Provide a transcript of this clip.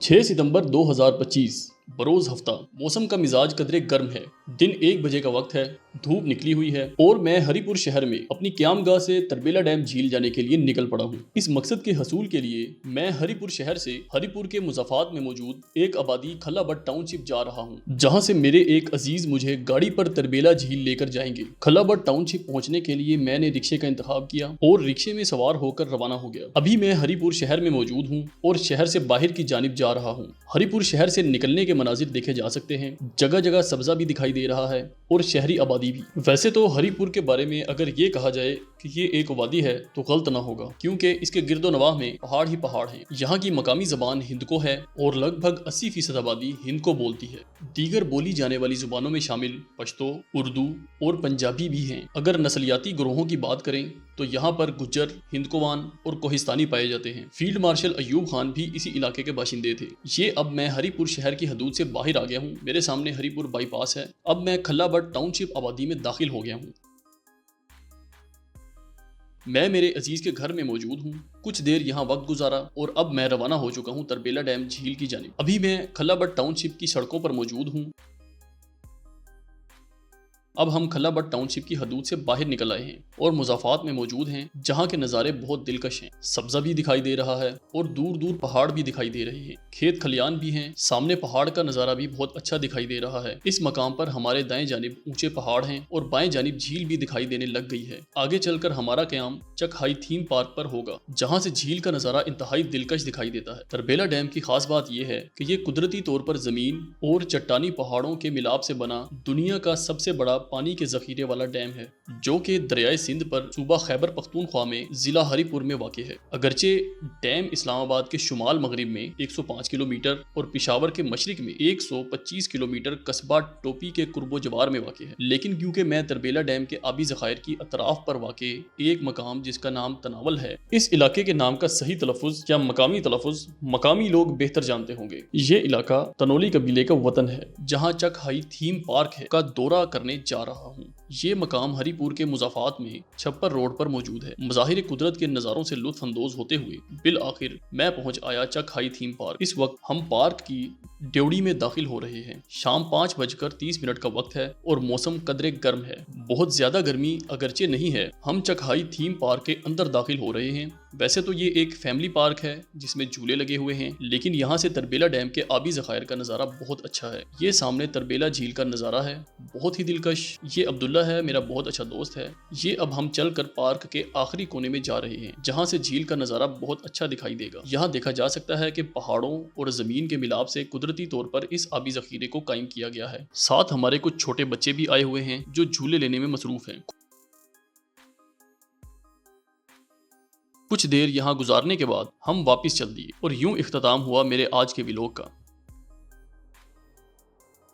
6 सितंबर 2025 बरोज हफ्ता। मौसम का मिजाज कदरे गर्म है। दिन 1 बजे का वक्त है। धूप निकली हुई है और मैं हरिपुर शहर में अपनी क्यामगाह से तरबेला डैम झील जाने के लिए निकल पड़ा हूँ। इस मकसद के हसूल के लिए मैं हरिपुर शहर से हरिपुर के मुज़ाफ़ात में मौजूद एक आबादी खल्लाबट टाउनशिप जा रहा हूँ, जहाँ से मेरे एक अजीज मुझे गाड़ी पर तरबेला झील लेकर जाएंगे। खल्लाबट टाउनशिप पहुँचने के लिए मैंने रिक्शे का इंतखाब किया और रिक्शे में सवार होकर रवाना हो गया। अभी मैं हरिपुर शहर में मौजूद हूँ और शहर से बाहर की जानिब जा रहा हूँ। हरिपुर शहर से निकलने के मनाजिर देखे जा सकते हैं। जगह जगह सब्जा भी दिखाई दे रहा है और शहरी आबादी भी। वैसे तो हरिपुर के बारे में अगर ये कहा जाए कि ये एक वादी है तो गलत ना होगा, क्योंकि इसके गिरदो नवाह में पहाड़ ही पहाड़ हैं। यहाँ की मकामी जबान हिंदको है और लगभग 80% आबादी हिंद को बोलती है। दीगर बोली जाने वाली जुबानों में शामिल पश्तो, उर्दू और पंजाबी भी हैं। अगर नस्लियाती ग्रोहों की बात करें तो यहाँ पर गुज्जर, हिंदकोवान और कोहिस्तानी पाए जाते हैं। फील्ड मार्शल अयूब खान भी इसी इलाके के बाशिंदे थे। ये अब मैं हरिपुर शहर की हदूद से बाहर आ गया हूँ। मेरे सामने हरिपुर बाईपास है। अब मैं खल्लाबट टाउनशिप आबादी में दाखिल हो गया हूँ। मैं मेरे अजीज के घर में मौजूद हूँ। कुछ देर यहाँ वक्त गुजारा और अब मैं रवाना हो चुका हूँ तरबेला डैम झील की जानिब। अभी मैं खल्लाबट टाउनशिप की सड़कों पर मौजूद हूँ। अब हम खल्लाबट टाउनशिप की हदूद से बाहर निकल आए हैं और मुज़ाफ़ात में मौजूद हैं, जहाँ के नज़ारे बहुत दिलकश हैं। सब्ज़ा भी दिखाई दे रहा है और दूर दूर पहाड़ भी दिखाई दे रहे हैं। खेत खलियान भी हैं। सामने पहाड़ का नज़ारा भी बहुत अच्छा दिखाई दे रहा है। इस मकाम पर हमारे दाएं जानिब ऊंचे पहाड़ हैं और बाएं जानिब झील भी दिखाई देने लग गई है। आगे चलकर हमारा क़याम चक हाई थीम पार्क पर होगा, जहाँ से झील का नज़ारा इंतहाई दिलकश दिखाई देता है। तरबेला डैम की खास बात यह है कि ये कुदरती तौर पर ज़मीन और चट्टानी पहाड़ों के मिलाप से बना दुनिया का सबसे बड़ा पानी के जखीरे वाला डैम है, जो कि दरियाए सिंध पर सूबा खैबर पख्तूनख्वा में जिला हरिपुर में वाक़ है। अगरचे डैम इस्लामाबाद के शुमाल मगरिब में 105 किलोमीटर और पिशावर के मशरिक में 125 किलोमीटर कस्बा टोपी के कुर्बो जवार में वाक़ है, लेकिन क्योंकि मैं तरबेला डैम के आबी ज़खायर की अतराफ पर वाक़ एक मकाम जिसका नाम तनावल है, इस इलाके के नाम का सही तलफ़ुज़ या मकामी तलफ़ुज़ मकामी लोग बेहतर जानते होंगे। ये इलाका तनोली कबीले का वतन है, जहाँ चक हाई थीम पार्क है का दौरा करने जा रहा हूँ। ये मकाम हरिपुर के मुज़ाफ़ात में छप्पर रोड पर मौजूद है। मज़ाहिर कुदरत के नज़ारों से लुत्फ़ अंदोज़ होते हुए बिल आखिर मैं पहुँच आया चक हाई थीम पार्क। इस वक्त हम पार्क की ड्योड़ी में दाखिल हो रहे हैं। शाम 5:30 का वक्त है और मौसम कदरे गर्म है। बहुत ज़्यादा गर्मी अगरचे नहीं है। हम चक हाई थीम पार्क के अंदर दाखिल हो रहे हैं। वैसे तो ये एक फैमिली पार्क है जिसमें झूले लगे हुए हैं, लेकिन यहाँ से तरबेला डैम के आबी ज़खायर का नज़ारा बहुत अच्छा है। ये सामने तरबेला झील का नज़ारा है, बहुत ही दिलकश। ये अब्दुल्ला है, मेरा बहुत अच्छा दोस्त है। ये अब हम चलकर पार्क के आखिरी कोने में जा रहे हैं, जहाँ से झील का नज़ारा बहुत अच्छा दिखाई देगा। यहाँ देखा जा सकता है कि पहाड़ों और ज़मीन के मिलाप से कुदरती तौर पर इस आबी ज़खीरे को कायम किया गया है। साथ हमारे कुछ छोटे बच्चे भी आए हुए हैं जो झूले लेने में मसरूफ़ हैं। कुछ देर यहाँ गुजारने के बाद हम वापस चल दिए और यूं इख्तिताम हुआ मेरे आज के व्लॉग का।